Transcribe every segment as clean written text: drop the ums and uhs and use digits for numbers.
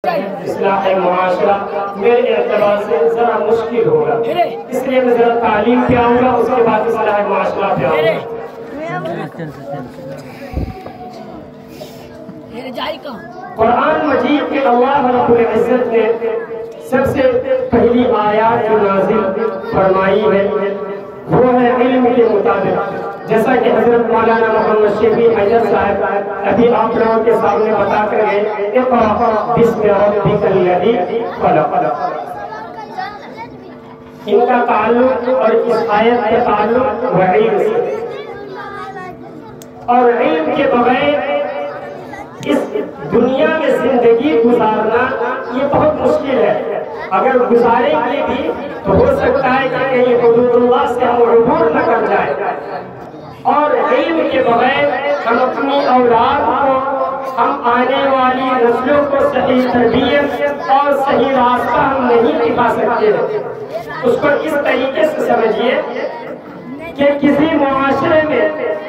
اصلاح معاشرہ میرے اعتبار سے ذرا مشکل ہوگا، اس لیے میں ذرا تعلیم پہ آؤں گا، اس کے بعد اصلاح معاشرہ پہ آؤں گا۔ قرآن مجید کے اللہ رب العزت نے سب سے پہلی آیات جو نازل فرمائی ہے وہ ہے علم کے مطابق، جیسا کہ حضرت مولانا محمد شفیع حیدر صاحب ابھی آپ لوگوں کے سامنے بتا کر گئے، اقرأ بسم ربک الذی خلق۔ ان کا تعلق اور اس آیت کا تعلق علم سے، اور علم کے بغیر اس دنیا میں زندگی گزارنا یہ بہت مشکل ہے۔ اگر گزاریں گے بھی تو ہو سکتا ہے کہ کہیں حدود اللہ سے ہم عبور نہ کر جائیں، اور علم کے بغیر ہم اپنی اولاد کو، ہم آنے والی نسلوں کو صحیح تربیت اور صحیح راستہ ہم نہیں دکھا سکتے۔ اس کو اس طریقے سے سمجھیے کہ کسی معاشرے میں،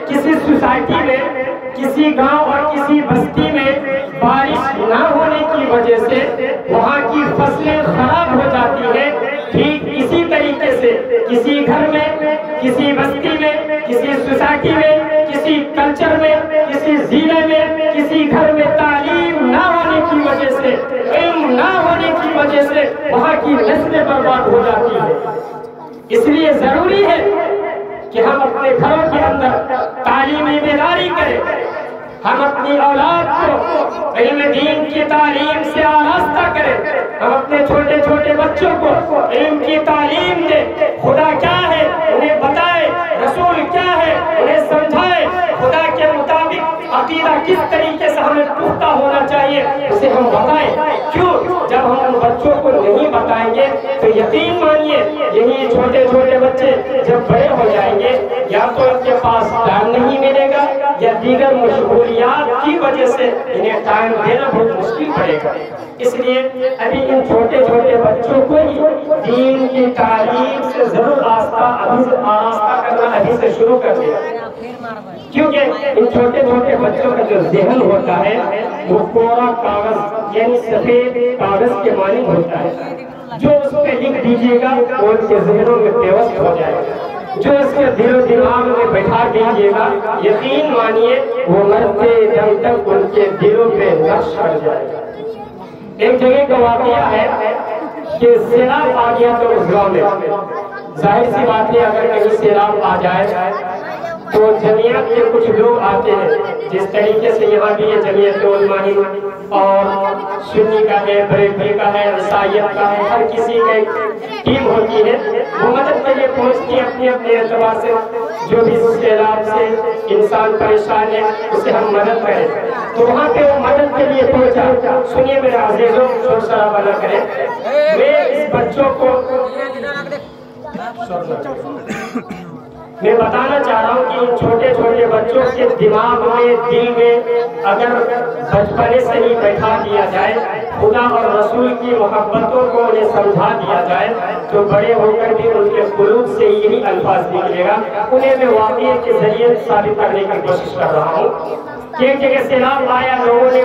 کسی سوسائٹی میں، کسی گاؤں اور کسی بستی میں بارش نہ ہونے کی وجہ سے وہاں کی فصلیں خراب ہو جاتی ہیں، ٹھیک اسی طریقے سے کسی گھر میں، کسی بستی میں، کسی سوسائٹی میں، کسی کلچر میں، کسی ضلع میں، کسی گھر میں تعلیم نہ ہونے کی وجہ سے، علم نہ ہونے کی وجہ سے وہاں کی نسلیں برباد ہو جاتی ہیں۔ اس لیے ضروری ہے کہ ہم اپنے گھروں کے اندر تعلیمی بیداری کریں، ہم اپنی اولاد کو علم دین کی تعلیم سے آراستہ کریں، ہم اپنے چھوٹے چھوٹے بچوں کو علم کی تعلیم دیں، خدا کیا ہے انہیں بتائے، رسول کیا ہے انہیں سمجھائے، خدا کے مطابق عقیدہ کس طریقے سے ہمیں پختہ ہونا چاہیے اسے ہم بتائیں۔ کیوں؟ جب ہم ان بچوں کو نہیں بتائیں گے تو یقین مانیے یہی چھوٹے چھوٹے بچے جب بڑے ہو جائیں گے یا تو ان کے پاس ٹائم نہیں ملے گا یا دیگر مشغولیات کی وجہ سے انہیں ٹائم دینا بہت مشکل پڑے گا۔ اس لیے ابھی ان چھوٹے چھوٹے بچوں کو ہی دین کی تعلیم سے ضرور آراستہ کرنا ابھی سے شروع کر دیں، کیونکہ ان چھوٹے چھوٹے بچوں کا جو ذہن ہوتا ہے وہ کوڑا کاغذ یعنی سفید کاغذ کے مانند ہوتا ہے، جو اس پہ لکھ دیجیے گا وہ ان کے ذہنوں میں پیوست ہو جائے گا، جو اس کے دل و دماغ میں بٹھا دیجیے گا یقین مانیے وہ مرتے دم تک ان کے دلوں پہ نقش کر جائے گا۔ ایک جگہ کا واقعہ ہے کہ سیلاب آ گیا تو اس گاؤں میں، ظاہر سی بات ہے اگر کہیں سیلاب آ جائے تو جمعیت کے کچھ لوگ آتے ہیں، جس طریقے سے یہاں بھی یہ جمعیت علماء اور سنی کا ہے، بریلوی کا ہے، عیسائیت کا ہے، ہر کسی کا ایک ٹیم ہوتی ہے، وہ مدد کے لیے پہنچتی ہے اپنے اپنے اعتبار سے، جو بھی سیلاب سے انسان پریشان ہے اسے ہم مدد کریں۔ تو وہاں پہ وہ مدد کے لیے پہنچا۔ سنیے میرے عزیزوں، شور شرابہ نہ کریں، میں اس بچوں کو میں بتانا چاہ رہا ہوں کہ ان چھوٹے چھوٹے بچوں کے دماغ میں، دل میں اگر بچپنے سے ہی بیٹھا دیا جائے، خدا اور رسول کی محبتوں کو انہیں سمجھا دیا جائے تو بڑے ہو کر بھی ان کے قلوب سے یہی الفاظ نکلے گا۔ انہیں میں واقعے کے ذریعے ثابت کرنے کی کوشش کر رہا ہوں کہ ایک جگہ سیلاب آیا، لوگوں نے